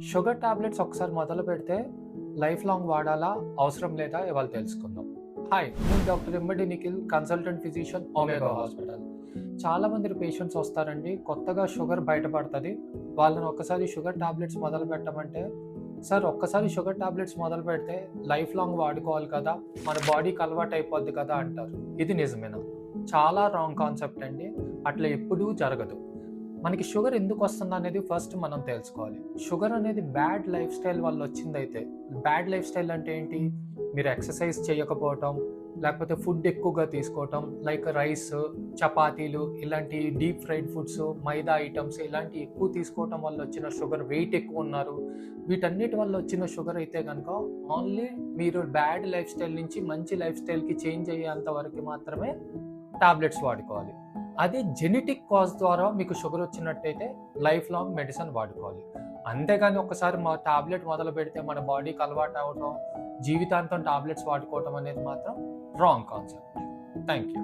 Sugar tablets ఒకసారి మొదలు పెడితే లైఫ్ లాంగ్ వాడాలా, అవసరం లేదా ఇవాళ తెలుసుకుందాం. హాయ్, నేను డాక్టర్ ఎంబడి Nikhil, consultant physician, omega hospital. చాలా మంది పేషెంట్స్ వస్తారండి, కొత్తగా షుగర్ బయటపడుతుంది, వాళ్ళని ఒక్కసారి షుగర్ టాబ్లెట్స్ మొదలు పెట్టమంటే, సార్ ఒక్కసారి షుగర్ టాబ్లెట్స్ మొదలు పెడితే లైఫ్ లాంగ్ వాడుకోవాలి కదా, మన బాడీకి అలవాటు అయిపోద్ది కదా అంటారు. ఇది నిజమేనా? చాలా రాంగ్ కాన్సెప్ట్ అండి. అట్లా ఎప్పుడూ జరగదు. మనకి షుగర్ ఎందుకు వస్తుంది అనేది ఫస్ట్ మనం తెలుసుకోవాలి. షుగర్ అనేది బ్యాడ్ లైఫ్ స్టైల్ వల్ల వచ్చిందైతే, బ్యాడ్ లైఫ్ స్టైల్ అంటే ఏంటి? మీరు ఎక్సర్సైజ్ చేయకపోవటం, లేకపోతే ఫుడ్ ఎక్కువగా తీసుకోవటం, లైక్ రైస్, చపాతీలు, ఇలాంటి డీప్ ఫ్రైడ్ ఫుడ్స్, మైదా ఐటమ్స్ ఇలాంటి ఎక్కువ తీసుకోవటం వల్ల వచ్చిన షుగర్, వెయిట్ ఎక్కువ ఉన్నారు, వీటన్నిటి వల్ల వచ్చిన షుగర్ అయితే కనుక ఓన్లీ మీరు బ్యాడ్ లైఫ్ స్టైల్ నుంచి మంచి లైఫ్ స్టైల్కి చేంజ్ అయ్యేంత వరకు మాత్రమే టాబ్లెట్స్ వాడుకోవాలి. అదే జెనెటిక్ కాజ్ ద్వారా మీకు షుగర్ వచ్చినట్టయితే లైఫ్ లాంగ్ మెడిసిన్ వాడుకోవాలి. అంతేగాని ఒకసారి మా టాబ్లెట్ మొదలు పెడితే మన బాడీకి అలవాటు అవడం, జీవితాంతం టాబ్లెట్స్ వాడుకోవటం అనేది మాత్రం రాంగ్ కాన్సెప్ట్. Thank you.